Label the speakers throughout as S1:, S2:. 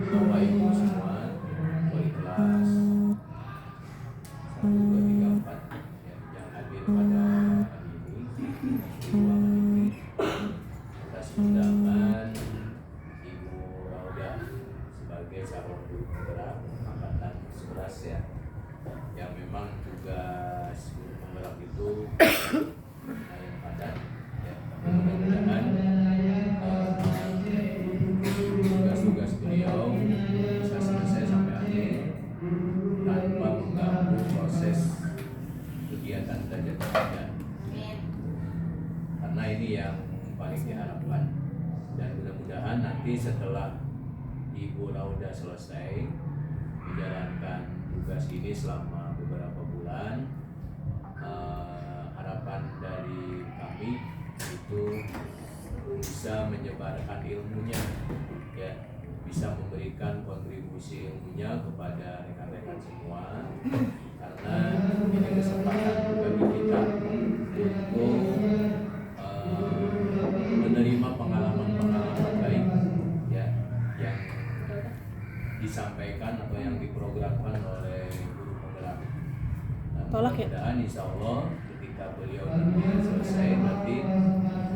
S1: Bapak Ibu semua berikhlas 1, 2, 3, 4 yang hadir pada hari ini ruang ini atas undangan Ibu Rauda sebagai calon guru penggerak angkatan 11 ya, yang memang tugas guru penggerak itu lumayan padat ya, tapi mudah-mudahan tugas-tugas beliau bisa selesai sampai akhir tanpa mengganggu proses kegiatan belajar mengajar, karena ini yang paling diharapkan. Dan mudah-mudahan nanti setelah Ibu Rauda selesai menjalankan tugas ini selama beberapa bulan, harapan dari kami itu bisa menyebarkan ilmunya ya, bisa memberikan kontribusi ilmunya kepada rekan-rekan semua, karena ini kesempatan bagi kita untuk menerima pengalaman-pengalaman baik ya, yang disampaikan atau yang diprogramkan oleh guru penggerak. Mudah-mudahan insya Allah ketika beliau nanti selesai, nanti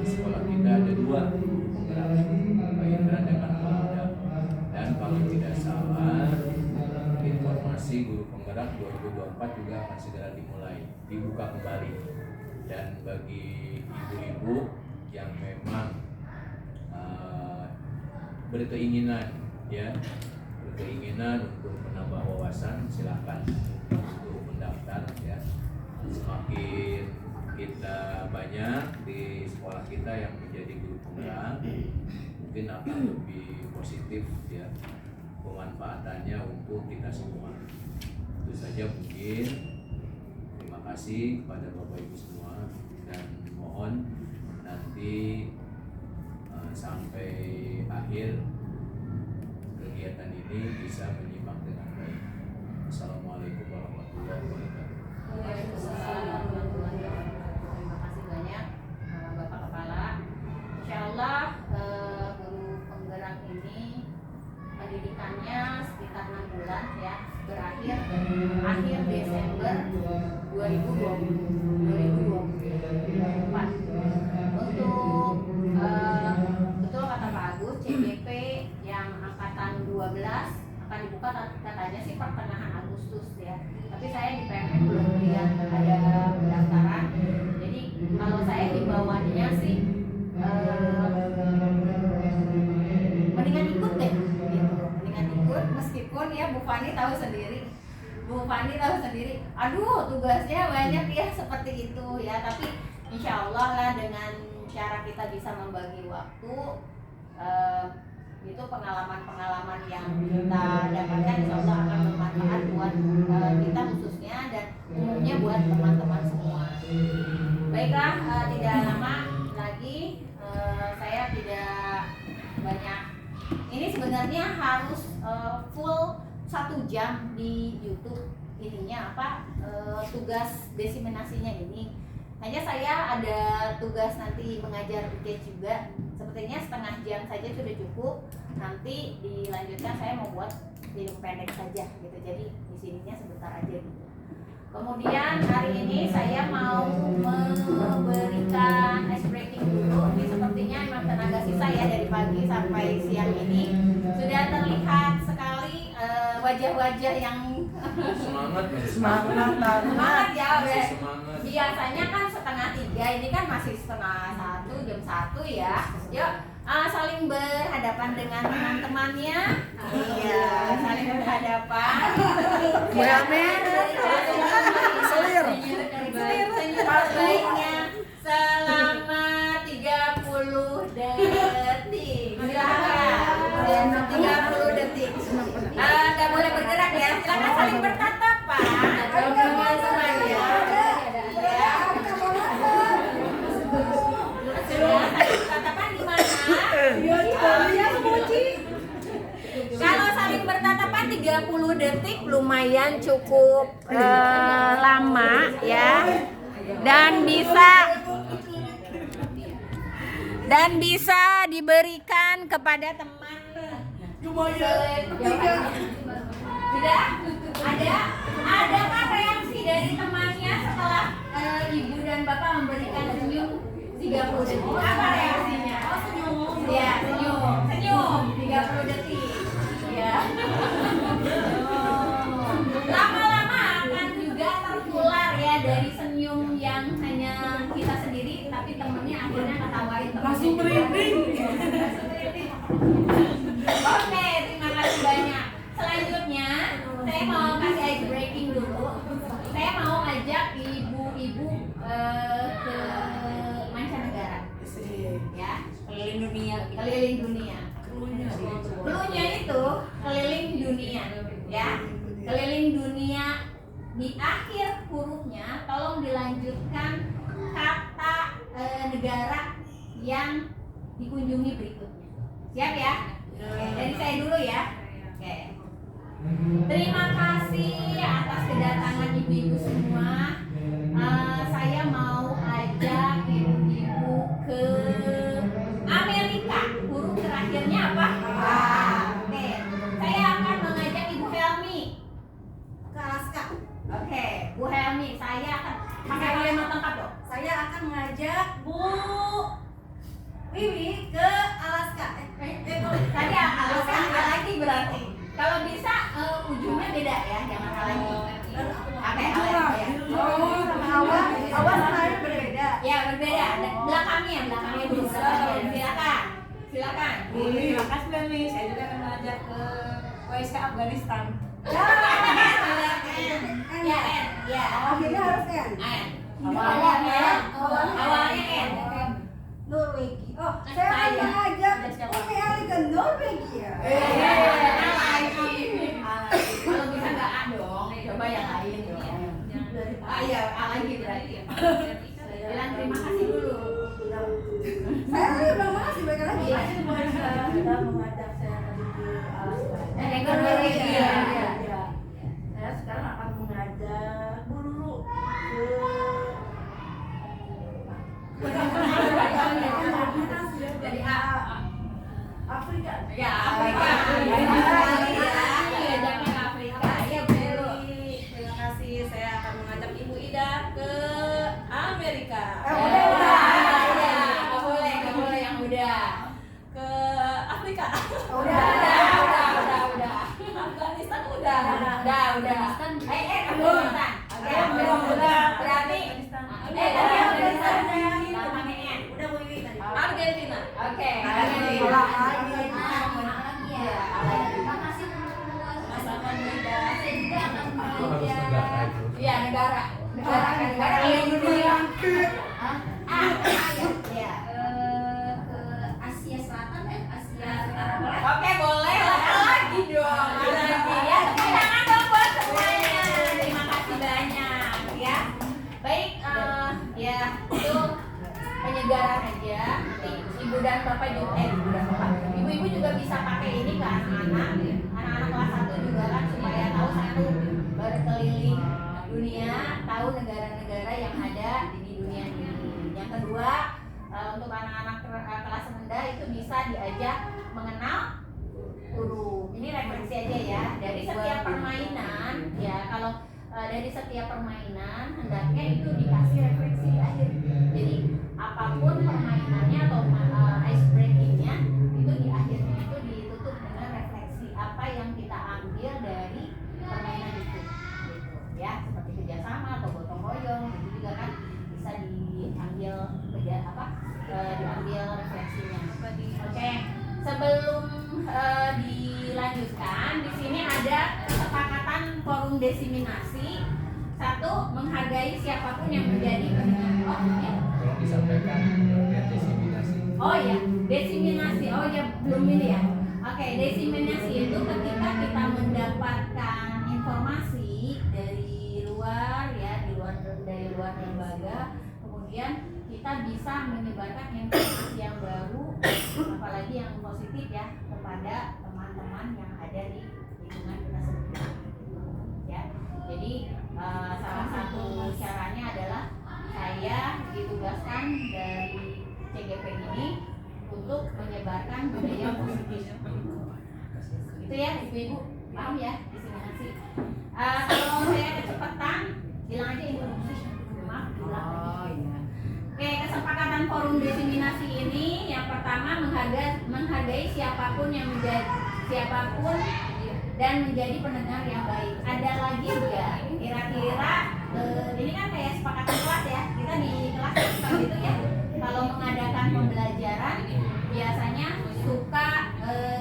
S1: di sekolah kita ada 2 guru penggerak, Pak Indra dengan Pak Rauda. Dan kalau tidak salah, informasi guru penggerak 2024 juga akan segera dimulai, dibuka kembali. Dan bagi ibu-ibu yang memang berkeinginan untuk menambah wawasan, silakan untuk mendaftar ya. Semakin kita banyak di sekolah kita yang menjadi guru penggerak, mungkin akan lebih positif ya pemanfaatannya untuk kita semua. Itu saja mungkin. Terima kasih kepada Bapak Ibu semua, dan mohon nanti sampai akhir kegiatan ini bisa menyimak dengan baik. Assalamualaikum warahmatullahi wabarakatuh.
S2: Waalaikumsalam warahmatullahi wabarakatuh. Terima kasih banyak Bapak Kepala. Insya Allah guru penggerak ini pendidikannya sekitar 6 bulan ya, berakhir akhir Desember 2024. Untuk betul kata Pak Agus, CBP yang angkatan 12 akan dibuka katanya sih pertengahan Agustus ya. Tapi saya di PMN belum lihat ada pendaftaran. Jadi kalau saya himbauannya sih mendingan ikut deh gitu. Mendingan ikut, meskipun ya Bu Fani tahu sendiri. Aduh, tugasnya banyak ya seperti itu ya, tapi insya Allah lah dengan cara kita bisa membagi waktu, itu pengalaman-pengalaman yang kita dapatkan insya Allah akan bermanfaat buat kita khususnya, dan umumnya buat teman-teman semua. Baiklah, tidak lama lagi, saya tidak banyak. Ini sebenarnya harus full 1 jam di YouTube ininya tugas desiminasinya ini. Hanya saya ada tugas nanti mengajar UKJ juga. Sepertinya setengah jam saja sudah cukup. Nanti dilanjutkan saya mau buat video pendek saja gitu. Jadi di sininya sebentar aja gitu. Kemudian hari ini saya mau memberikan ice breaking dulu. Ini sepertinya memang tenaga sisa ya, dari pagi sampai siang ini sudah terlihat sekali wajah-wajah yang semangat ya. Biasanya kan 2:30, ini kan masih 2:30, jam 1 ya. Yuk saling berhadapan dengan teman-temannya. Iya, saling berhadapan. Selir baiknya selama 30 detik. Silakan. 30 detik. Gak boleh bergerak ya. Silakan saling bertatapan. Dengan semuanya. Bertatapan di mana? Kalau saling bertatapan 30 detik lumayan cukup lama ya, dan bisa diberikan kepada teman Tidak ada kan reaksi dari temannya setelah ibu dan bapak memberikan senyum 30 detik. Apa reaksinya? Oh, senyum. Ya, senyum 30 detik. Ya. Lama-lama akan juga tertular ya dari senyum yang hanya kita sendiri, tapi temennya akhirnya ketawain temennya.
S3: Langsung merinding.
S2: Oke, terima kasih banyak. Selanjutnya, saya mau kasih ice breaking dulu. Saya mau ngajak ibu-ibu ke mancanegara, ya, keliling dunia. Cluenya itu keliling dunia, ya, keliling dunia. Di akhir hurufnya, tolong dilanjutkan kata negara yang dikunjungi berikutnya. Siap ya? Oke, dari saya dulu ya. Oke. Terima kasih atas kedatangan ibu-ibu semua. Saya mau ajak ibu-ibu ke Amerika. Huruf terakhirnya apa? Oke. Saya akan mengajak Ibu Helmi
S4: ke Alaska.
S2: Oke, Bu Helmi, saya akan pakai kalimat lengkap dong.
S4: Saya akan mengajak Bu Wiwi ke Alaska.
S2: Tadi Alaska ada lagi berarti. Kalau bisa ujungnya beda ya, jangan lagi. Oke, Alaska ya.
S4: Awas lain berbeda.
S2: Ya berbeda. Belakangnya dulu. Silakan.
S3: Terima kasih Bami. Saya juga akan mengajak ke OSK Afghanistan.
S2: Ya, N. Ya.
S4: Akhirnya harus N.
S2: N.
S4: Awalnya
S2: N.
S4: Norwegia. Oh, saya akan mengajak Umi Ali ke Norwegia.
S2: Kalau bisa nggak A dong, coba yang lain dong. Iya, A lagi berarti. Bilang terima kasih dulu.
S4: Saya tadi bilang makasih balik lagi.
S3: Sudah mengajak saya tadi ke Alaska.
S2: Ke Norwegia.
S3: Saya sekarang akan mengajak Bu Lulu
S2: Dari A.
S3: Afrika.
S2: Ya, Afrika. Diajaknya ke Afrika. Iya, betul.
S3: Terima kasih. Saya akan mengajak Ibu Ida ke Amerika.
S2: Nggak boleh yang udah.
S3: Ke Afrika.
S2: Udah.
S3: Afghanistan udah.
S2: Afghanistan. Afghanistan. Oke, berarti. Tadi Afghanistan. Belakangnya N.
S3: Udah Bu Wiwi tadi. Argentina.
S2: Oke.
S3: Masakan beda.
S1: Itu harus negara itu.
S2: Iya, negara keliling dunia. Iya.
S4: Ke Asia Selatan, Asia Tenggara.
S2: Oke, boleh lagi dong. Lagi ya. Tepuk tangan dong buat semuanya. Terima kasih banyak ya. Baik, ya itu penyegaran aja. Nanti ibu dan bapak juga, ibu-ibu juga bisa pakai ini ke anak-anak kelas 1 juga kan, supaya tahu satu berkeliling dunia, tahu negara-negara yang ada di dunia ini. Yang kedua, untuk anak-anak kelas rendah itu bisa diajak mengenal huruf. Ini referensi aja ya. Dari setiap permainan, ya kalau dari setiap permainan hendaknya itu dikasih refleksi di akhir. Jadi apapun permainannya atau ice breakingnya itu di akhirnya itu ditutup dengan refleksi apa yang kita ambil dari permainan itu, gitu ya, seperti kerjasama atau gotong royong itu juga kan bisa diambil diambil refleksinya. Oke, sebelum dilanjutkan, di sini ada kesepakatan forum desiminasi. Satu, menghargai siapapun yang menjadi pendengar. Oh ya.
S1: Tolong disampaikan pengertian desiminasi.
S2: Oh ya, desiminasi. Oh ya, belum ini ya. Oke, desiminasi itu ketika kita mendapatkan informasi dari luar ya, dari luar lembaga, kemudian kita bisa menyebarkan informasi yang baru, apalagi yang positif ya, kepada teman-teman yang ada di lingkungan kita sendiri. Ya, jadi salah satu caranya adalah saya ditugaskan dari CGP ini untuk menyebarkan budaya positif. Itu ya ibu-ibu, paham ya diseminasi. Kalau saya kecepatan, bilang aja ibu. Maaf, bilang lagi. Oke, kesepakatan forum diseminasi ini yang pertama menghargai siapapun dan menjadi pendengar yang baik. Ada lagi nggak? Kira-kira ini kan kayak sepakatan kelas ya. Kita di kelas seperti itu ya. Kalau mengadakan pembelajaran biasanya suka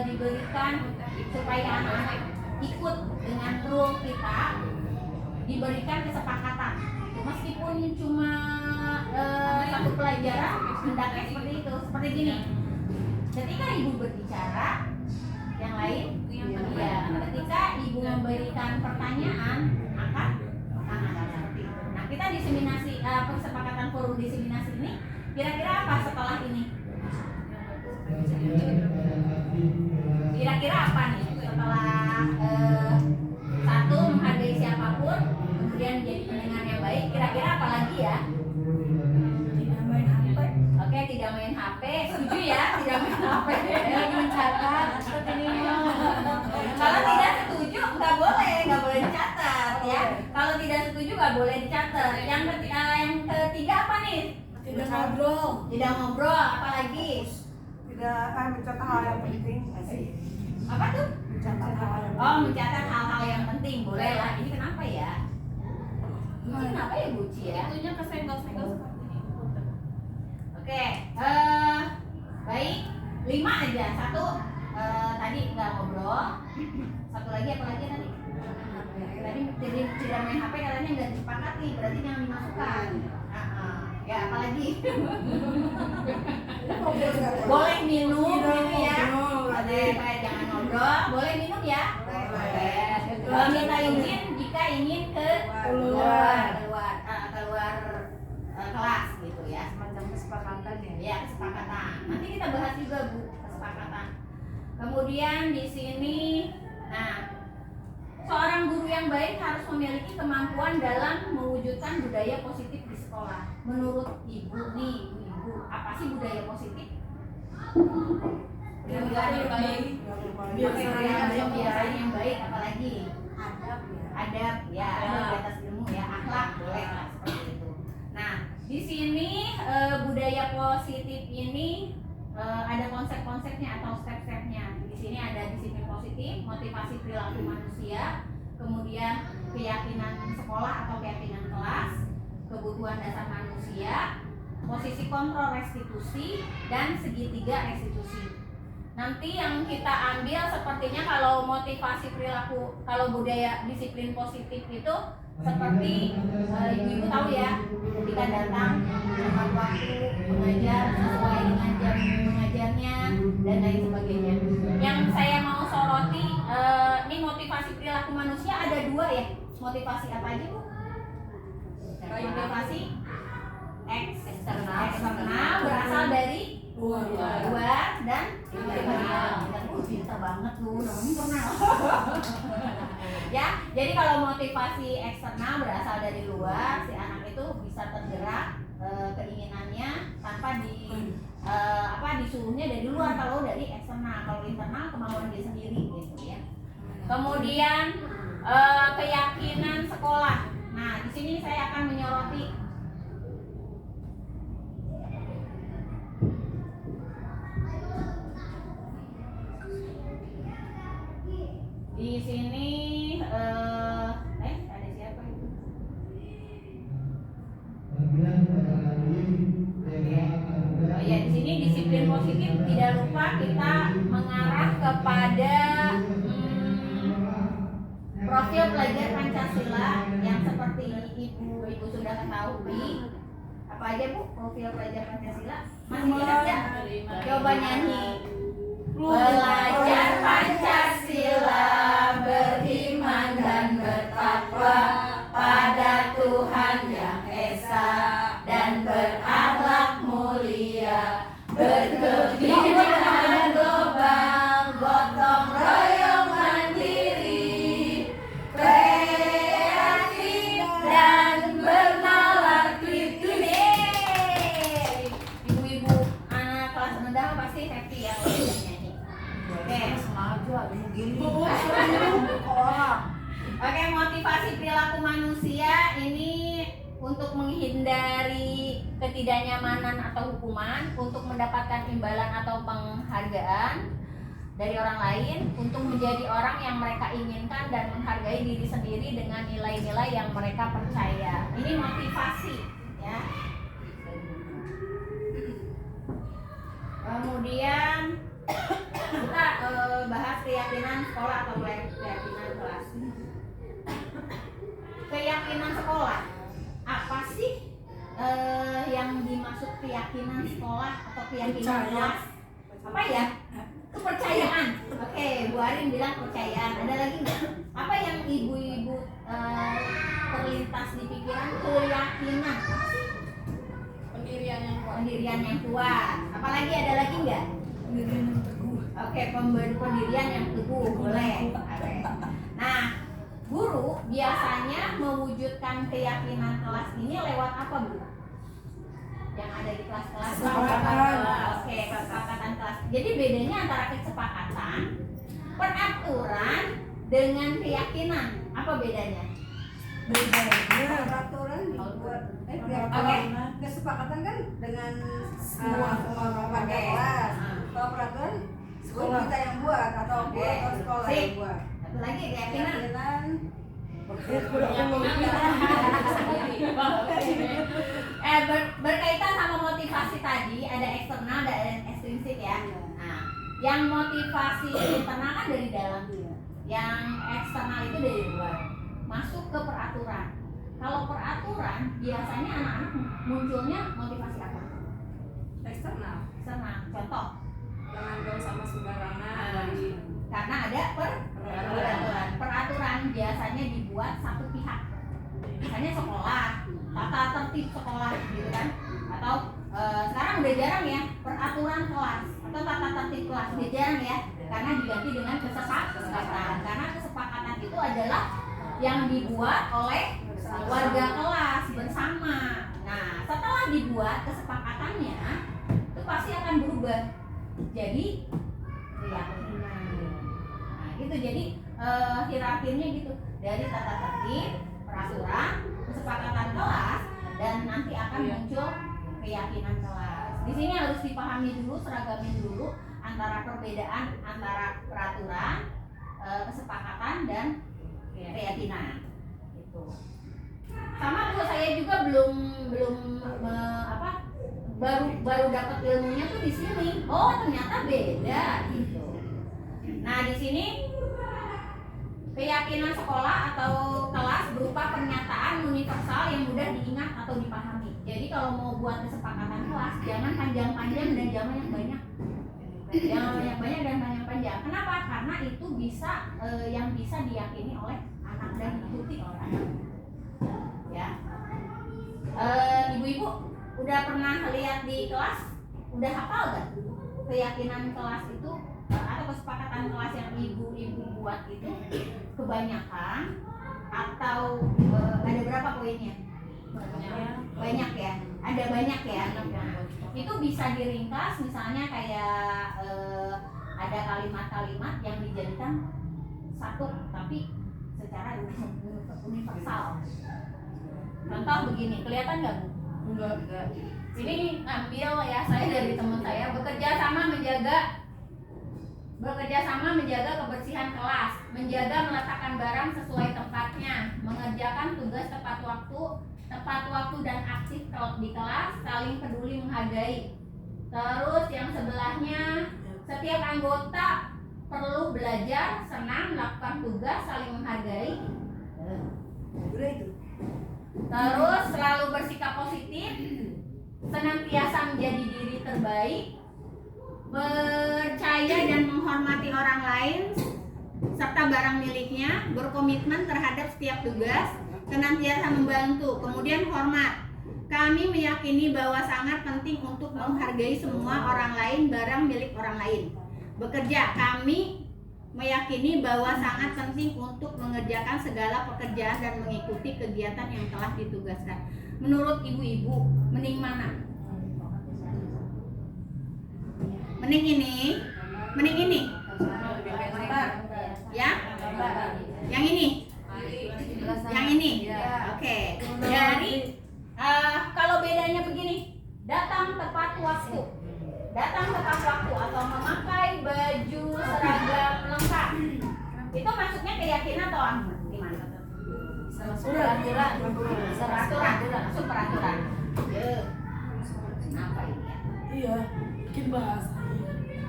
S2: diberikan supaya anak-anak ikut dengan rule kita, diberikan kesepakatan. Meskipun cuma satu pelajaran, hendaknya seperti itu. Seperti gini, ketika ibu berbicara, yang lain ya, ketika ibu memberikan pertanyaan, angkat tangan seperti itu. Nah, kita diseminasi persepakatan forum diseminasi ini kira-kira apa setelah ini? Kira-kira apa nih setelah satu menghargai siapapun, kemudian menjadi pendengar yang baik, kira-kira apa lagi ya?
S4: Tidak main HP.
S2: Oke, tidak main HP, setuju ya? Tidak main HP, mencatat. Kalau tidak setuju nggak boleh dicatat ya. Kalau tidak setuju nggak boleh dicatat. Yang ketiga apa nih?
S4: Tidak ngobrol.
S2: Tidak ngobrol, apalagi?
S4: Tidak mencatat hal yang penting.
S2: Apa tuh?
S4: Mencatat hal yang
S2: Oh, mencatat hal-hal yang penting, boleh lah. Ini kenapa ya? Ini kenapa ya Buci ya?
S3: Itunya kesenggol-senggol seperti ini.
S2: Oke, baik, 5 aja. Satu, tadi nggak ngobrol. Satu lagi apa lagi tadi? Tadi tidak main HP katanya nggak disepakati, berarti jangan dimasukkan. Ya, apalagi? Boleh minum gitu ya. Kayak jangan ngobrol, boleh minum ya. Minta izin jika ingin keluar kelas gitu ya.
S4: Semacam kesepakatan ya.
S2: Ya, kesepakatan. Nanti kita bahas juga Bu, kesepakatan. Kemudian di sini, nah, seorang guru yang baik harus memiliki kemampuan dalam mewujudkan budaya positif di sekolah. Menurut ibu nih, ibu, apa sih budaya positif? Budaya yang baik. Kebiasaan yang baik, apalagi? Adab ya, adab di atas ilmu ya, akhlak boleh lah seperti itu. Nah, di sini budaya positif ini ada konsep-konsepnya atau step-stepnya. Di sini ada disiplin positif, motivasi perilaku manusia, kemudian keyakinan sekolah atau keyakinan kelas, kebutuhan dasar manusia, posisi kontrol restitusi, dan segitiga restitusi. Nanti yang kita ambil sepertinya kalau motivasi perilaku, kalau budaya disiplin positif itu seperti ibu-ibu tahu ya, ketika datang tepat waktu mengajar sesuai dengan jam mengajarnya dan lain sebagainya. Yang saya mau soroti ini motivasi perilaku manusia ada 2 ya. Motivasi apa aja Bu? Motivasi eksternal berasal dari luar dan internal. Pintar banget tuh, namanya pernah. Ya, jadi kalau motivasi eksternal berasal dari luar, si anak itu bisa tergerak keinginannya tanpa disuruhnya dari luar. Kalau dari eksternal, kalau internal kemauan dia sendiri gitu ya. Kemudian keyakinan sekolah. Nah, di sini saya akan menyoroti di sini ada siapa itu? Oh ya, di sini disiplin positif tidak lupa kita mengarah kepada profil pelajar Pancasila yang seperti ibu sudah ketahui. Apa aja Bu profil pelajar Pancasila? Masih ingat nggak? Coba nyanyi. Belajar Pancasila, beriman dan bertakwa pada Tuhan Yang Esa dan berakhlak mulia, berkebijakan global, gotong royong mandiri, kreatif dan bernalar kritis. Ibu-ibu anak kelas rendah pasti happy ya kalau nyanyi. Oke,
S4: begini. Ke orang.
S2: Oke, motivasi perilaku manusia ini untuk menghindari ketidaknyamanan atau hukuman, untuk mendapatkan imbalan atau penghargaan dari orang lain, untuk menjadi orang yang mereka inginkan dan menghargai diri sendiri dengan nilai-nilai yang mereka percaya. Ini motivasi, ya. Kemudian kita bahas keyakinan sekolah atau keyakinan kelas. Keyakinan sekolah, apa sih yang dimaksud keyakinan sekolah atau keyakinan kelas? Apa ya? Kepercayaan. Oke, Bu Arin bilang kepercayaan. Ada lagi nggak? Apa yang ibu-ibu terlintas di pikiran? Keyakinan. Apa sih?
S3: Pendirian yang kuat.
S2: Pendirian yang kuat. Apalagi ada lagi nggak?
S4: Pendirian yang teguh.
S2: Oke, pendirian yang teguh boleh. Oke. Nah, guru biasanya mewujudkan keyakinan kelas ini lewat apa, Bu? Yang ada di kelas-kelas.
S4: Kesepakatan.
S2: Oke, kesepakatan kelas. Jadi bedanya antara kesepakatan, peraturan dengan keyakinan. Apa bedanya?
S4: Bedanya peraturan dibuat
S2: Oke.
S4: kesepakatan kan dengan
S2: Semua
S4: warga
S2: Oke.
S4: kelas.
S2: Ah.
S4: Kalau peraturan
S2: Sekolah.
S4: kita yang buat atau
S2: Oke.
S4: atau sekolah
S2: Sip.
S4: yang buat.
S2: Satu lagi keyakinan.
S4: Keyakinan
S2: Berkaitan sama motivasi tadi, ada eksternal dan ekstrinsik ya. Nah, yang motivasi internal kan dari dalam, yang eksternal itu dari luar. Masuk ke peraturan. Kalau peraturan biasanya anak-anak munculnya motivasi apa?
S3: Eksternal.
S2: Eksternal. Contoh,
S3: Jangan gaul sama sembarangan.
S2: karena ada peraturan. Peraturan biasanya dibuat satu pihak. Misalnya sekolah, tata tertib sekolah gitu kan. Atau sekarang udah jarang ya peraturan kelas atau tata tertib kelas, udah jarang ya. Karena diganti dengan kesepakatan. Karena kesepakatan itu adalah yang dibuat oleh warga kelas bersama. Nah, setelah dibuat kesepakatannya itu pasti akan berubah jadi keyakinan. Nah, gitu. Jadi hierarkinya gitu, dari tata tertib, peraturan, kesepakatan kelas, dan nanti akan muncul keyakinan kelas. Di sini harus dipahami dulu, seragamin dulu antara perbedaan antara peraturan, kesepakatan, dan keyakinan. Gitu. Sama Bu, saya juga belum baru dapat ilmunya tuh di sini. Oh, ternyata beda gitu. Nah, di sini keyakinan sekolah atau kelas berupa pernyataan universal yang mudah diingat atau dipahami. Jadi kalau mau buat kesepakatan kelas, jangan panjang-panjang dan jangan yang banyak. Jangan banyak-banyak dan panjang-panjang. Kenapa? Karena itu bisa yang bisa diyakini oleh anak dan diikuti oleh anak. Ya. Ibu-ibu udah pernah lihat di kelas? Udah hafal gak? Keyakinan kelas itu atau kesepakatan kelas yang ibu-ibu buat itu kebanyakan atau ada berapa poinnya? Banyak ya, ada banyak ya. Itu bisa diringkas misalnya kayak ada kalimat-kalimat yang dijadikan satu tapi secara universal. Contoh begini, kelihatan nggak Bu? Enggak. Ini ngambil ya saya dari teman saya, bekerja sama menjaga kebersihan kelas, menjaga meletakkan barang sesuai tempatnya, mengerjakan tugas tepat waktu dan aktif di kelas, saling peduli menghargai. Terus yang sebelahnya, setiap anggota perlu belajar, senang melakukan tugas, saling menghargai. Terus selalu bersikap positif, senantiasa menjadi diri terbaik, percaya dan menghormati orang lain serta barang miliknya, berkomitmen terhadap setiap tugas, senantiasa membantu. Kemudian hormat. Kami meyakini bahwa sangat penting untuk menghargai semua orang lain, barang milik orang lain. Bekerja, kami meyakini bahwa sangat penting untuk mengerjakan segala pekerjaan dan mengikuti kegiatan yang telah ditugaskan. Menurut ibu-ibu, mending mana? Mending ini? Itu maksudnya keyakinan atau apa? Gimana?
S3: Peraturan.
S2: Masuk peraturan. Kenapa ini ya?
S5: Iya, bikin bahasa.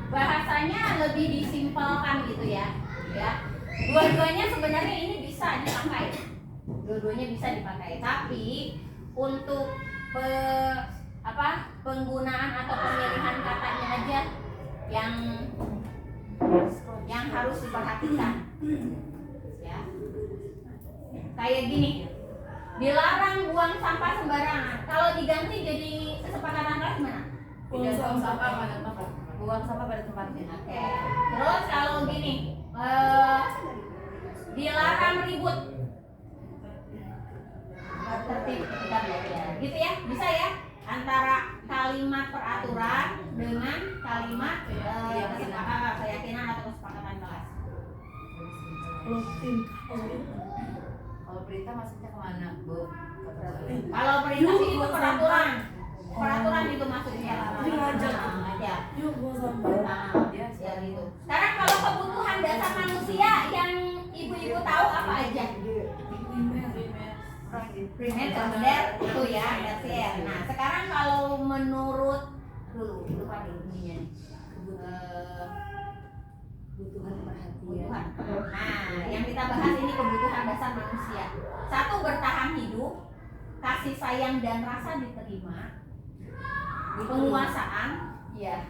S2: Bahasanya lebih disimpelkan gitu ya. Dua-duanya sebenarnya ini bisa dipakai. Dua-duanya bisa dipakai. Tapi untuk penggunaan atau pemilihan katanya aja yang harus diperhatikan. Ya. Kayak gini. Dilarang buang sampah sembarangan. Kalau diganti jadi kesepakatan kelas mana?
S3: Buang sampah pada tempat. Buang sampah pada tempatnya.
S2: Oke. Terus kalau gini, dilarang ribut. Tertib kita belajar. Gitu ya, bisa ya? Antara kalimat peraturan dengan kalimat keyakinan atau kesepakatan kelas.
S3: Kalau perintah maksudnya kemana, Bu?
S2: Kalau perintah sih itu peraturan. Peraturan itu maksudnya.
S5: Ngajak.
S2: Ngajak.
S5: Yuk, gua sampai.
S2: Ya gitu. Sekarang kalau kebutuhan dasar manusia yang ibu-ibu tahu apa aja? Primer, sekunder, itu ya, tersier. Nah, sekarang kalau menurut lupa nih ininya.
S3: Kebutuhan perhatian.
S2: Nah, yang kita bahas ini kebutuhan dasar manusia. 1, bertahan hidup, kasih sayang dan rasa diterima, penguasaan, ya,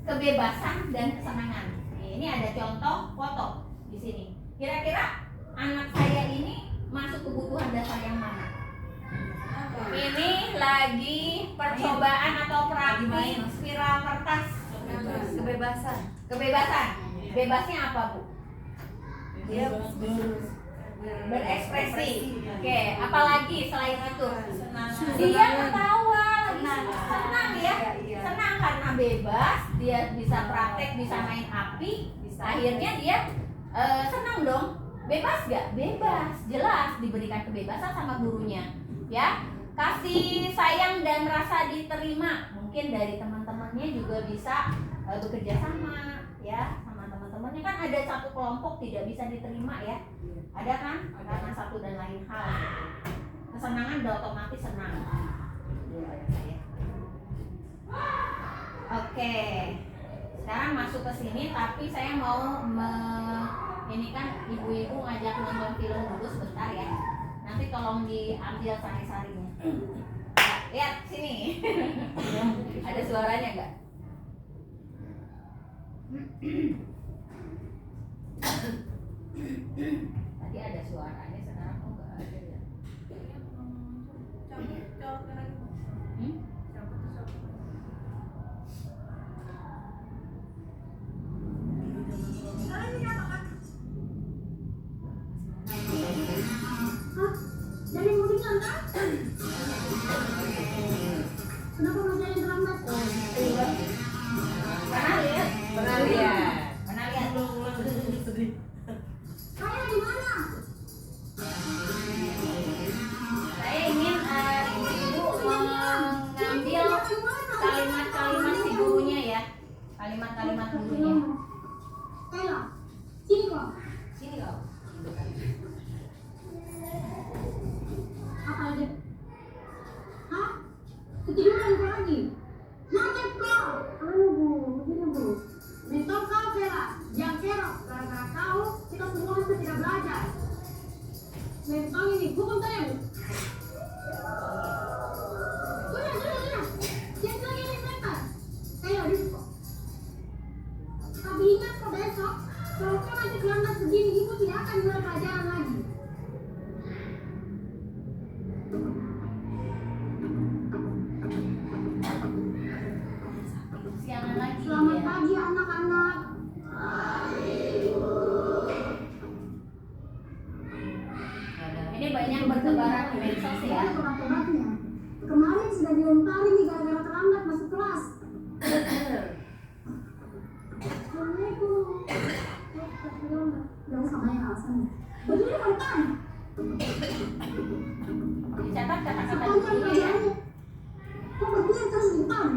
S2: kebebasan dan kesenangan. Ini ada contoh foto di sini. Kira-kira anak saya ini masuk kebutuhan dasar yang mana? Ini lagi percobaan atau praktik spiral kertas. Kebebasan. Bebasnya apa, Bu?
S3: Dia
S2: Berekspresi. Oke, apalagi selain itu? Dia ketawa, senang ya. Senang karena bebas, dia bisa praktek, bisa main api. Akhirnya dia senang dong. Bebas gak? Bebas, jelas diberikan kebebasan sama gurunya. Ya, kasih sayang dan rasa diterima. Mungkin dari teman-temannya juga bisa bekerja sama, ya, sama teman-temannya. Kan ada satu kelompok tidak bisa diterima ya. Ada kan? Karena satu dan lain hal. Kesenangan udah otomatis senang. Oke. Sekarang masuk ke sini, tapi saya mau ini kan ibu-ibu ngajak nonton film dulu sebentar ya. Nanti tolong diambil sari-sarinya. Lihat sini. Ada suaranya enggak? Tadi ada suaranya, sekarang kok enggak ada ya?
S4: Dari mudik kan? Kenapa masih ada terlambat?
S2: Pernah lihat.
S5: Sedih.
S4: Saya di mana?
S2: Saya ingin ibu mengambil kalimat-kalimat si gurunya ya. Kalimat-kalimat gurunya.
S4: Kayla, sini kok.
S2: Sini kau.
S4: Apa aja? Hah? Ketiduran kau lagi? Macet kau. Aduh Bu, begini Bu. Besok kau Kayla, yang kerok. Gara-gara kau, kita semua harus tidak belajar. Mentang ini, hukum saya Bu. Sudah. Jangan lagi naik mental. Kayla, duduk kok. Tapi ingat kok besok, kalau kau nanti terlambat begini, ibu tidak akan mulai pelajaran lagi.
S2: Siangan lagi.
S4: Selamat
S2: ya.
S4: pagi anak-anak.
S2: Ini banyak bertebaran di medsos ya.
S4: Ada obat-obatnya. Kemarin sudah dilempari nih gara-gara terlambat masuk kelas. Assalamualaikum. Gak usah banyak alasannya. Berdiri kontan.
S2: Dicatat kata-kata
S4: Kontan
S2: gurunya ya.
S4: kerjaannya. Kok berdiri terus kontan?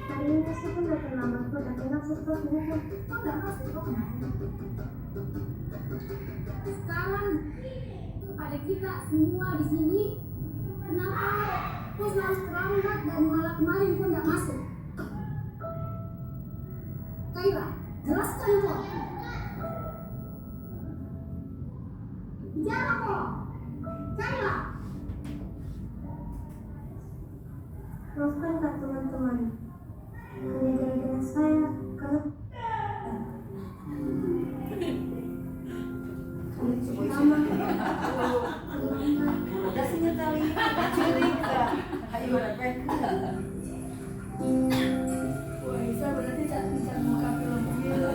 S4: Hari ini meskipun udah pernah masuk dan enak sesuatu hukum, kok nggak masuk kok? Sekarang pada kita semua di sini, kenapa kok selalu terlambat dan malah kemarin kok nggak masuk? Kaila, jelaskan kok. Bicara kok. Kaila. Maafkan tak teman-teman. Hanya gara-gara saya, karena sama
S2: Udah sini kali curi ke. Ayo repek.
S5: Wah, Isa berarti tak bisa buka film gitu.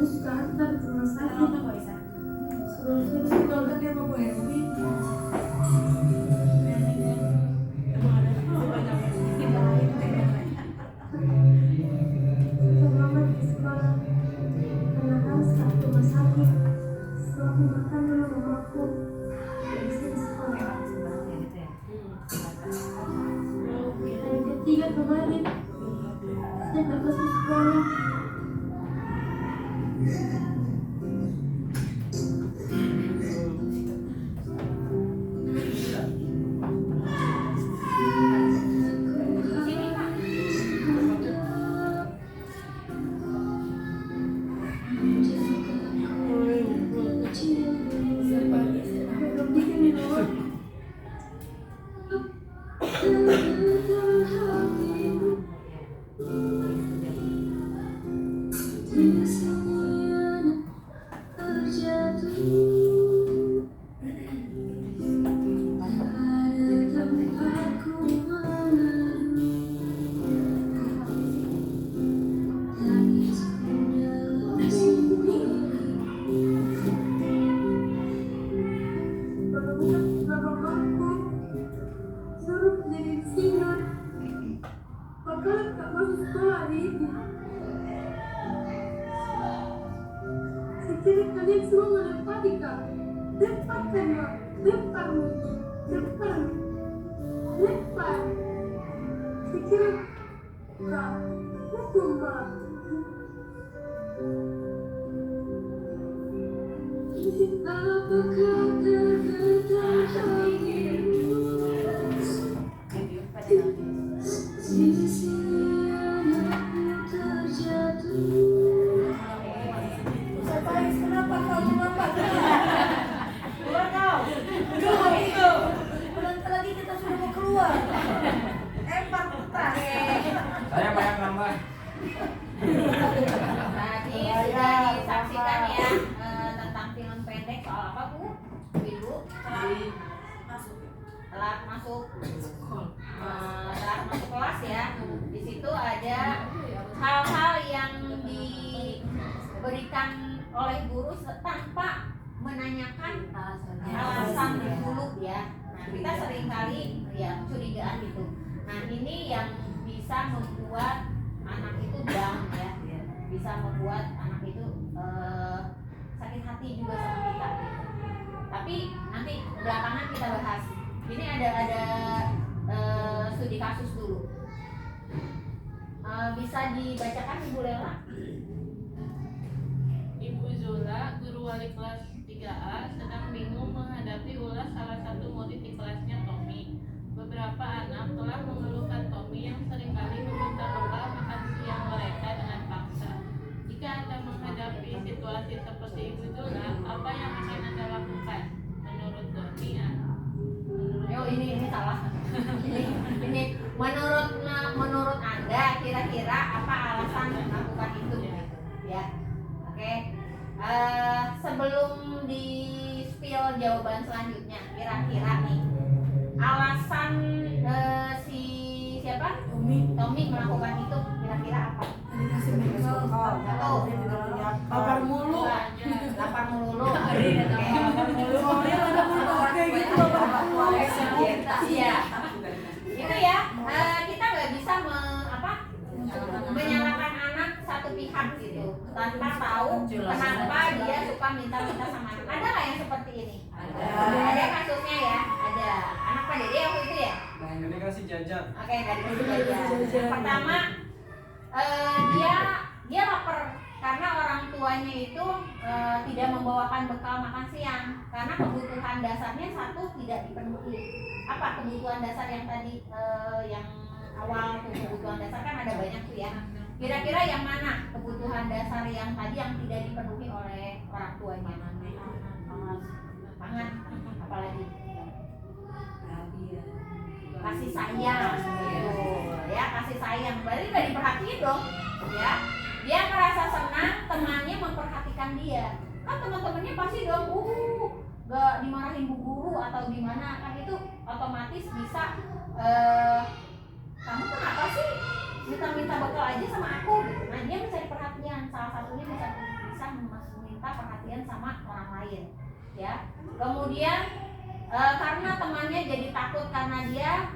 S4: ini sekarang kita di rumah sakit.
S2: Kenapa Isa?
S4: Suruh saya
S5: Terus kalau kan dia mau Hermi. Emang ada banyak
S4: terlambat di sekolah karena harus ke rumah sakit. Setelah makan dulu mamaku dan bisa di sekolah. Hari ketiga kemarin saya berkas di sekolah.
S2: Sini Pak.
S4: Belum bikin minum. Suruh jadi singa. Bakalan gak masuk sekolah hari ini. Saya kira kalian semua menepati kak. Lepaskan mak. Lepaskan. Lepaskan. Lepaskan. Saya kira kak. Hukum mak. Apakah terkata hatimu?
S5: Pais, kenapa kamu lambat?
S2: Keluar kau.
S5: Keluar itu. Bentar lagi kita sudah mau keluar.
S2: Empar putar.
S1: Saya banyak nambah.
S2: Tadi sudah disaksikan ya tentang film pendek soal apa Bu? Ibu telat masuk kelas ya. Di situ ada hal-hal yang diberikan oleh guru tanpa menanyakan alasan dulu ya. Nah kita seringkali ya curigaan gitu. Nah ini yang bisa membuat anak itu down ya, bisa membuat anak itu sakit hati juga sama kita gitu. Tapi nanti belakangan kita bahas. Ini ada studi kasus dulu. Bisa dibacakan Ibu Lela?
S6: Ibu Zola, guru wali kelas 3A, sedang bingung menghadapi ulas salah satu murid di kelasnya Tommy. Beberapa anak telah mengeluhkan Tommy yang seringkali meminta bekal makan siang mereka dengan paksa. Jika Anda menghadapi situasi seperti Ibu Zola, apa yang akan Anda lakukan? Menurut Tommy,
S2: Yo ini salah. ini menurut Anda kira-kira apa alasan melakukan itu gitu ya. Oke. Sebelum di spill jawaban selanjutnya, kira-kira nih alasan si siapa? Tommy melakukan itu kira-kira apa?
S5: Dikasih bekal.
S2: Satu.
S5: Lapar mulu.
S2: Lapar mulu.
S5: Soalnya ada mulu kayak gitu.
S2: Iya. Itu ya. Kita nggak bisa menyalahkan anak satu pihak gitu tanpa tahu kenapa dia suka minta-minta sama anak. Ada nggak yang seperti ini? Ada kasusnya ya. Ada. Anak Pak Dede waktu itu ya.
S7: Ini kasih jajan.
S2: Oke, nggak dikasih jajan. Pertama, dia lapar karena orang tuanya itu tidak membawakan bekal makan siang karena kebutuhan dasarnya satu tidak dipenuhi. Apa kebutuhan dasar yang tadi yang awal tuh kebutuhan dasar kan ada banyak tuh ya. Kira-kira yang mana kebutuhan dasar yang tadi yang tidak dipenuhi oleh orang tuanya? Pangan, apalagi kasih sayang, gitu. Ya kasih sayang. Berarti nggak diperhatiin dong, ya. Dia merasa senang temannya memperhatikan dia. Kan teman-temannya pasti dong, gak dimarahin bu guru atau gimana kan itu otomatis bisa. Kamu kenapa sih minta bekal aja sama aku? Gitu. Nah dia mencari perhatian. Salah satunya bisa meminta perhatian sama orang lain, ya. Kemudian karena temannya jadi takut karena dia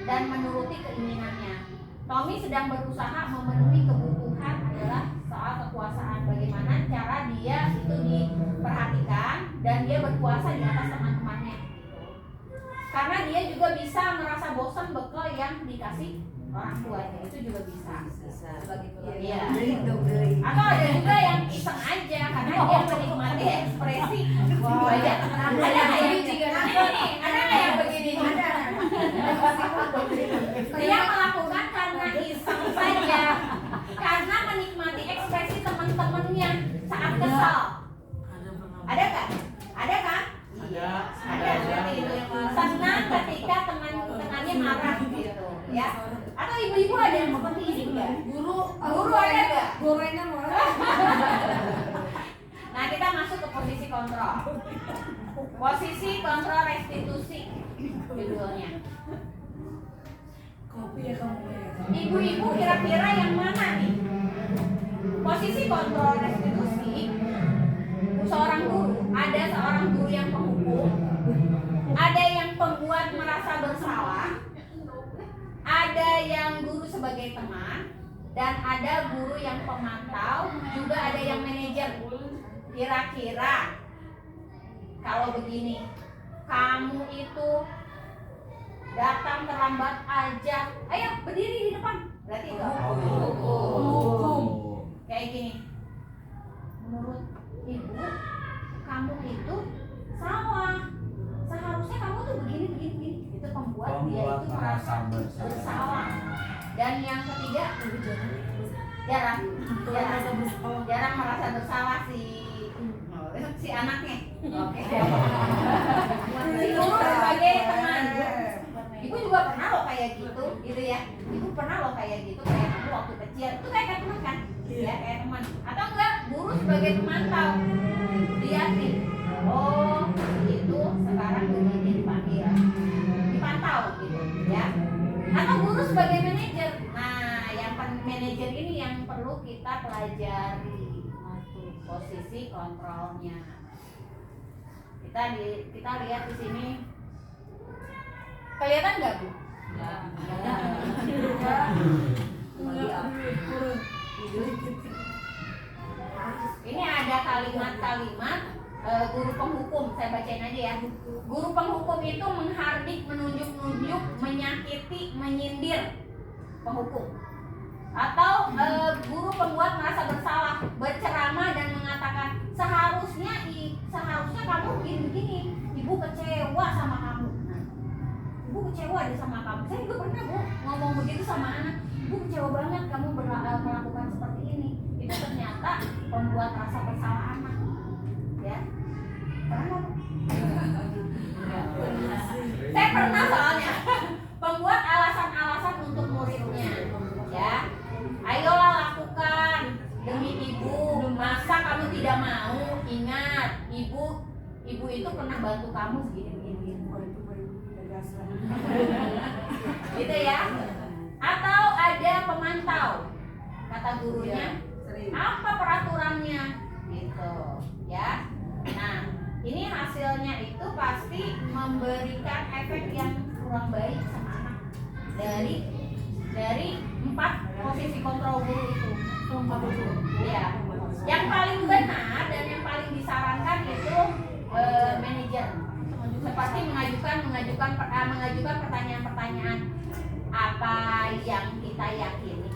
S2: dan menuruti keinginannya. Tommy sedang berusaha memenuhi kebutuhan adalah soal kekuasaan. Bagaimana cara dia itu diperhatikan dan dia berkuasa di atas teman-temannya. Karena dia juga bisa merasa bosan bekal yang dikasih orang tuanya, itu juga bisa. Iya. Atau ada juga yang iseng aja karena dia menikmati ekspresi. Ada nggak yang begini? Dia melakukan karena iseng saja, karena menikmati ekspresi teman-temannya saat kesal. Ada nggak? Ada kan? Ada seperti itu. Senang ketika teman-temannya marah gitu, ya. Atau ibu-ibu ada yang seperti ini nggak? Guru ada nggak?
S5: Gorengnya mau.
S2: Nah kita masuk ke posisi kontrol. Posisi kontrol restitusi judulnya.
S5: Kopi ya kamu ya.
S2: Ibu-ibu kira-kira yang mana nih? Posisi kontrol restitusi seorang guru. Ada seorang guru yang penghukum, ada yang pembuat merasa bersalah, ada yang guru sebagai teman, dan ada guru yang pemantau, juga ada yang manajer. Kira-kira kalau begini, kamu itu datang terlambat aja, ayo berdiri di depan, berarti itu hukum. Kayak gini, menurut ibu kamu itu salah, seharusnya kamu tuh begini. Itu membuat dia itu merasa bersalah. Dan yang ketiga, jarang merasa bersalah si anaknya. Oke. Si guru sebagai teman. Ibu juga pernah loh kayak gitu ya. Ibu pernah loh kayak gitu kayak kamu waktu kecil. Itu kayak teman kan? Ya kayak teman. Atau enggak guru sebagai pemantau. Lihat nih. Oh, itu sekarang begini dipanggil. Dipantau gitu, ya. Atau guru sebagai manajer. Nah, yang manajer ini yang perlu kita pelajari. Posisi kontrolnya. Kita lihat di sini. Kelihatan nggak Bu? Ini ada kalimat-kalimat guru penghukum. Saya bacain aja ya. Guru penghukum itu menghardik, menunjuk-nunjuk, menyakiti, menyindir penghukum. Atau guru pembuat merasa bersalah, berceramah dan mengatakan seharusnya kamu begini. Ibu kecewa sama kamu. Ibu kecewa deh sama kamu. Saya juga pernah Bu ngomong begitu sama anak. Ibu kecewa banget kamu melakukan seperti ini. Itu ternyata pembuat rasa bersalah anak. Ya. Pernah Bu? Saya pernah soalnya. Pembuat alasan-alasan untuk muridnya. Ya. Ayolah lakukan demi ibu. Masa kamu tidak mau? Ingat, ibu itu pernah bantu kamu begini. Gitu ya. Atau ada pemantau. Kata gurunya, apa peraturannya? Gitu, ya. Nah, ini hasilnya itu pasti memberikan efek yang kurang baik sama anak. Dari 4 posisi kontrol guru itu. Ya. Yang paling benar dan yang paling disarankan itu manajer. seperti mengajukan pertanyaan-pertanyaan apa yang kita yakini,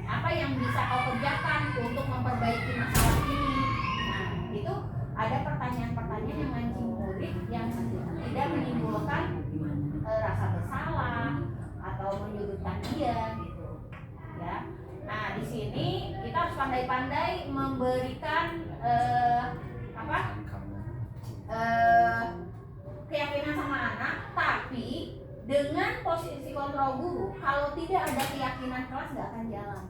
S2: apa yang bisa kau kerjakan untuk memperbaiki masalah ini. Nah, itu ada pertanyaan-pertanyaan yang mancing murid yang tidak menimbulkan rasa bersalah atau menyudutkan dia gitu ya. Nah, di sini kita harus pandai-pandai memberikan keyakinan sama anak, tapi dengan posisi kontrol guru. Kalau tidak ada keyakinan, kelas nggak akan jalan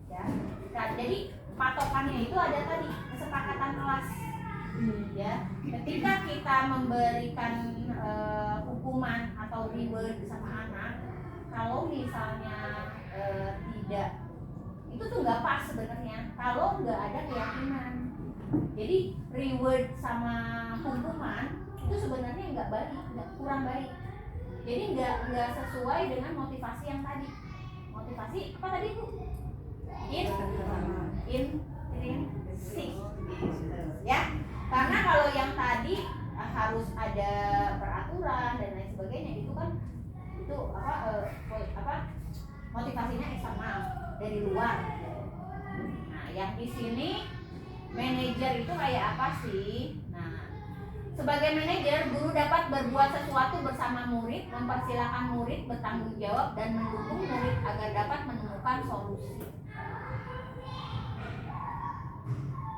S2: ya. Nah, jadi patokannya itu ada tadi kesepakatan kelas ya. Ketika kita memberikan hukuman atau reward sama anak, kalau misalnya tidak, itu tuh nggak pas sebenarnya kalau nggak ada keyakinan. Jadi reward sama hukuman itu sebenarnya nggak baik, kurang baik. Jadi nggak sesuai dengan motivasi yang tadi. Motivasi apa tadi Bu? Intrinsik ya. Karena kalau yang tadi harus ada peraturan dan lain sebagainya, itu kan itu motivasinya eksternal dari luar. Nah, yang di sini manajer itu kayak apa sih? Nah, sebagai manajer, guru dapat berbuat sesuatu bersama murid, mempersilahkan murid bertanggung jawab dan mendukung murid agar dapat menemukan solusi.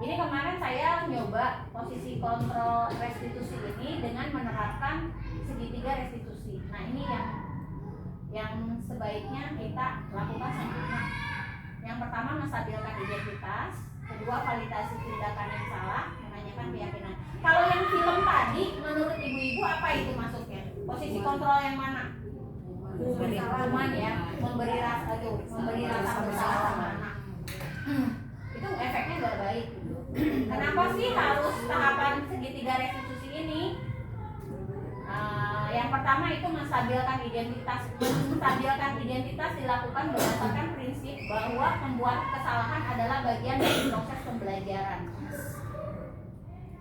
S2: Ini kemarin saya nyoba posisi kontrol restitusi ini dengan menerapkan segitiga restitusi. Nah, ini yang sebaiknya kita lakukan sama anak. Yang pertama, menstabilkan identitas. Kedua, validasi tindakan yang salah, menanyakan keyakinan. Kalau yang film tadi, menurut ibu-ibu apa itu masuknya? Posisi kontrol yang mana? Hukuman ya, memberi rasa bersalah sama anak. Itu efeknya nggak baik. Kenapa sih harus tahapan segitiga restitusi ini? Yang pertama itu menstabilkan identitas. Menstabilkan identitas dilakukan berdasarkan prinsip bahwa membuat kesalahan adalah bagian dari proses pembelajaran.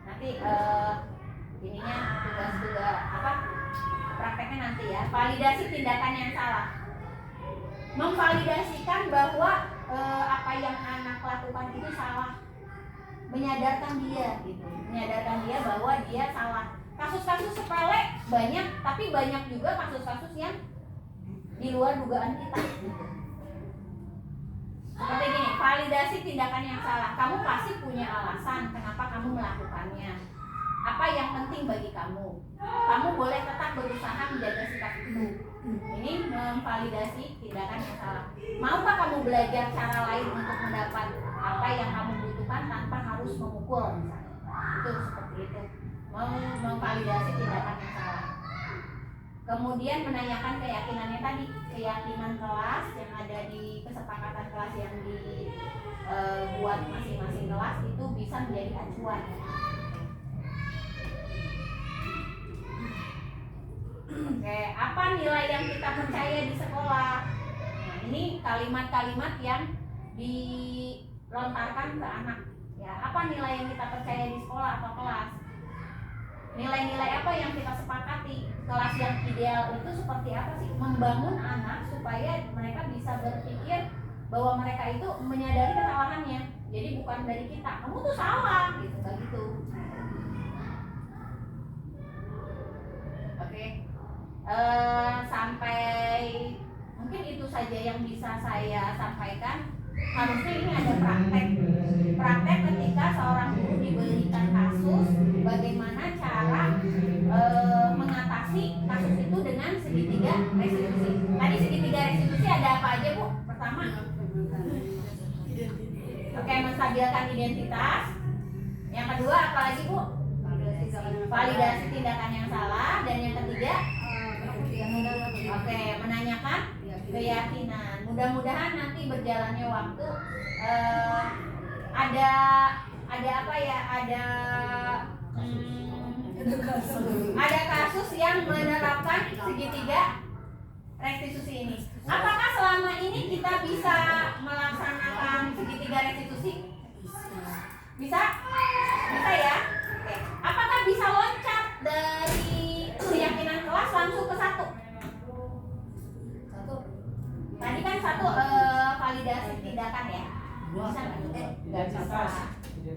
S2: Nanti ininya tugas prakteknya nanti ya. Validasi tindakan yang salah. Memvalidasikan bahwa apa yang anak lakukan itu salah. Menyadarkan dia gitu. Menyadarkan dia bahwa dia salah. Kasus-kasus sepele banyak, tapi banyak juga kasus-kasus yang di luar dugaan kita. Seperti gini, validasi tindakan yang salah. Kamu pasti punya alasan kenapa kamu melakukannya. Apa yang penting bagi kamu? Kamu boleh tetap berusaha menjaga sikap itu. Ini memvalidasi tindakan yang salah. Maukah kamu belajar cara lain untuk mendapat apa yang kamu butuhkan tanpa harus memukul misalnya? Itu seperti itu. Memvalidasi tindakan yang salah. Kemudian menanyakan keyakinannya tadi, keyakinan kelas yang ada di kesepakatan kelas yang dibuat masing-masing kelas itu bisa menjadi acuan. Oke, apa nilai yang kita percaya di sekolah? Nah, ini kalimat-kalimat yang dilontarkan ke anak. Ya, apa nilai yang kita percaya di sekolah atau kelas? Nilai-nilai apa yang kita sepakati? Kelas yang ideal itu seperti apa sih? Membangun anak supaya mereka bisa berpikir bahwa mereka itu menyadari kesalahannya. Jadi bukan dari kita, kamu tuh salah gitu, kayak gitu. Oke. Sampai mungkin itu saja yang bisa saya sampaikan. Harusnya ini ada praktek ketika seorang guru diberikan kasus, bagaimana cara mengatasi kasus itu dengan segitiga restitusi. Tadi segitiga restitusi ada apa aja Bu? Pertama, oke, menstabilkan identitas. Yang kedua apa lagi Bu? Validasi tindakan yang salah. Dan yang ketiga, oke, menanyakan keyakinan. Mudah-mudahan nanti berjalannya waktu ada apa ya? Ada kasus yang menerapkan segitiga restitusi ini. Apakah selama ini kita bisa melaksanakan segitiga restitusi? Bisa? Bisa ya? Oke. Apakah bisa loncat validasi tindakan ya? Bisa nggak bisa.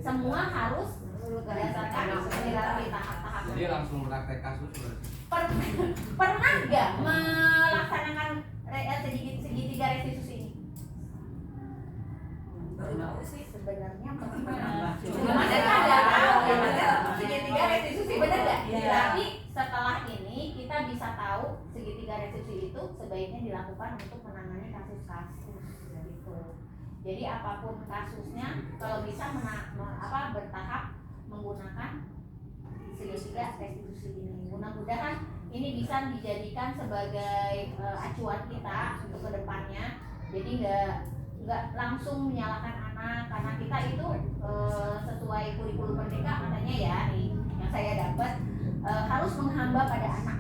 S2: Semua harus berdasarkan melalui tahap-tahap.
S1: Jadi langsung praktek kasus berarti.
S2: Pernah nggak melaksanakan segitiga restitusi ini? Sebenarnya pernah. Cuma saya nggak tahu ya segitiga restitusi benar nggak? Tapi setelah ini kita bisa tahu segitiga restitusi itu sebaiknya dilakukan untuk menangani kasus-kasus gitu. Jadi apapun kasusnya, kalau bisa bertahap menggunakan segitiga restitusi ini. Mudah-mudahan ini bisa dijadikan sebagai acuan kita untuk kedepannya. Jadi nggak langsung menyalahkan anak, karena kita itu sesuai kurikulum Merdeka katanya ya nih yang saya dapat harus menghamba pada anak.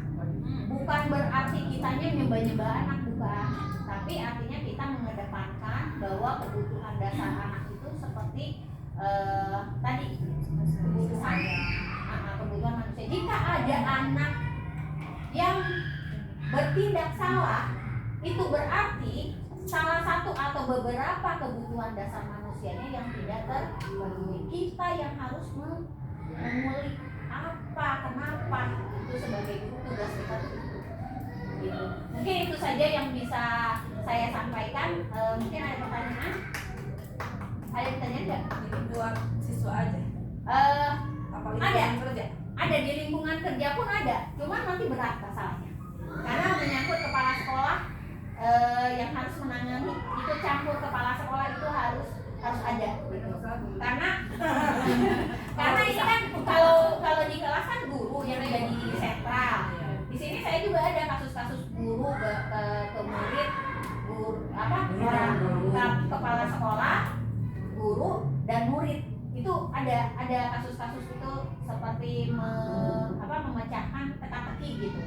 S2: Bukan berarti kitanya nyembah-nyembah anak, bukan. Tapi artinya kita mengedepankan bahwa kebutuhan dasar anak itu seperti tadi kebutuhan manusia. Jika ada anak yang bertindak salah, itu berarti salah satu atau beberapa kebutuhan dasar manusianya yang tidak terpenuhi. Kita yang harus mengulik apa, kenapa, itu sebagai guru tugas kita gitu. Mungkin itu saja yang bisa saya sampaikan. Mungkin ada pertanyaan? Ada pertanyaan nggak?
S3: Ini buat siswa aja.
S2: Ada. Ada di lingkungan kerja pun ada. Cuma nanti berat masalahnya. Karena menyangkut kepala sekolah yang harus menangani, itu campur kepala sekolah itu harus ada gitu. Karena ini kan kalau di kelas kan guru yang jadi sentral. Di sini saya juga ada kasus-kasus guru ke murid, kepala sekolah, guru dan murid. Itu ada kasus-kasus itu seperti memecahkan teka-teki gitu.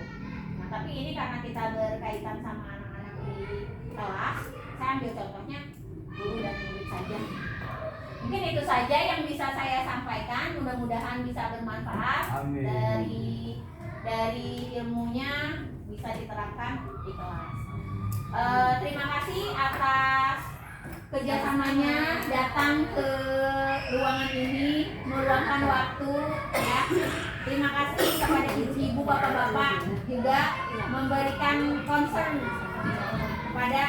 S2: Nah, tapi ini karena kita berkaitan sama anak-anak di kelas, saya ambil contohnya guru dan murid saja. Mungkin itu saja yang bisa saya sampaikan. Mudah-mudahan bisa bermanfaat.
S1: Amin.
S2: Dari ilmunya bisa diterapkan di kelas. Terima kasih atas kerjasamanya datang ke ruangan ini, meluangkan waktu ya. Terima kasih kepada ibu-ibu, bapak-bapak juga memberikan concern kepada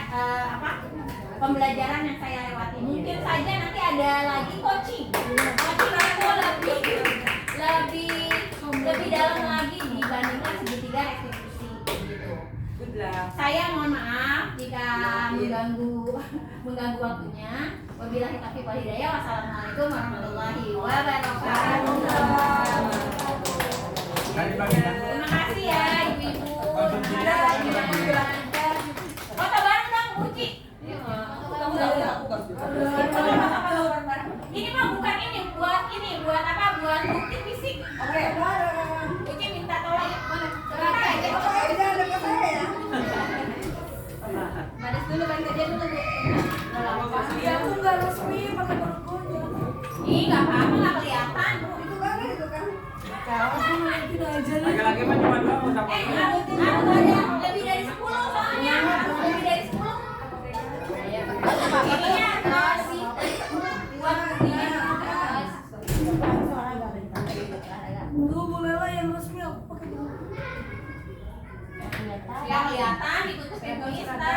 S2: pembelajaran yang saya lewati. Mungkin saja nanti ada lagi coaching itu lebih dalam lagi dibandingkan segitiga restitusi gitu. Saya mohon maaf jika mengganggu waktunya. Wabillahi taufiq wal hidayah. Wassalamualaikum warahmatullahi wabarakatuh. Terima kasih ya ibu-ibu. Foto bareng dong, Uci. Ini mah bukan ini, buat apa? Buat bukti fisik. Oke. Uci minta tolong. Mana? Baris dulu, bantu dia dulu, Bu.
S5: Iya, aku nggak resmi pakai logonya.
S2: Ih, nggak apa-apa, nggak kelihatan.
S5: Itu kan Kalau aku nanti aja.
S1: Laki-laki mah cuma 2 sama.
S2: Harus ada lebih dari 10 soalnya. Lebih dari 10. Ininya terus buat ini.
S5: Tuh bolehlah yang resmi aku pakai dulu.
S2: Yang kelihatan ditutup Insta.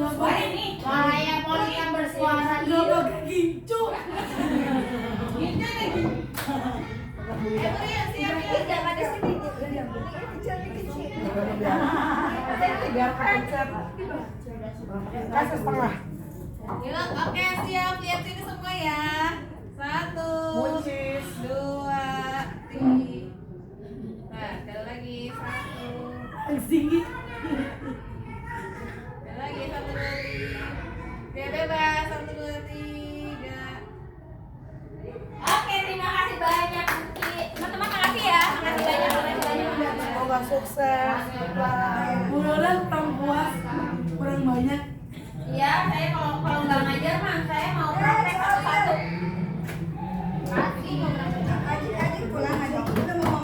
S2: Suara nih. Kayak poli yang bersuara
S5: Gak pakai gincu.
S2: Gincu lagi. Siap jangan ada sini.
S5: Biar konsep. Kasih setengah.
S3: Oke, siap. Lihat sini semua ya. 1, 2, 3. Nah, sekali lagi 1.
S5: Tinggi.
S3: Sekali lagi 1, 2, 3. Dia bebas 1, 2, 3.
S2: Oke, terima kasih banyak. Teman-teman makasih ya. Makasih banyak.
S5: Semoga sukses. Mudah-mudahan kurang puas, kurang banyak.
S2: Iya, saya kalau nggak ngajar mah saya mau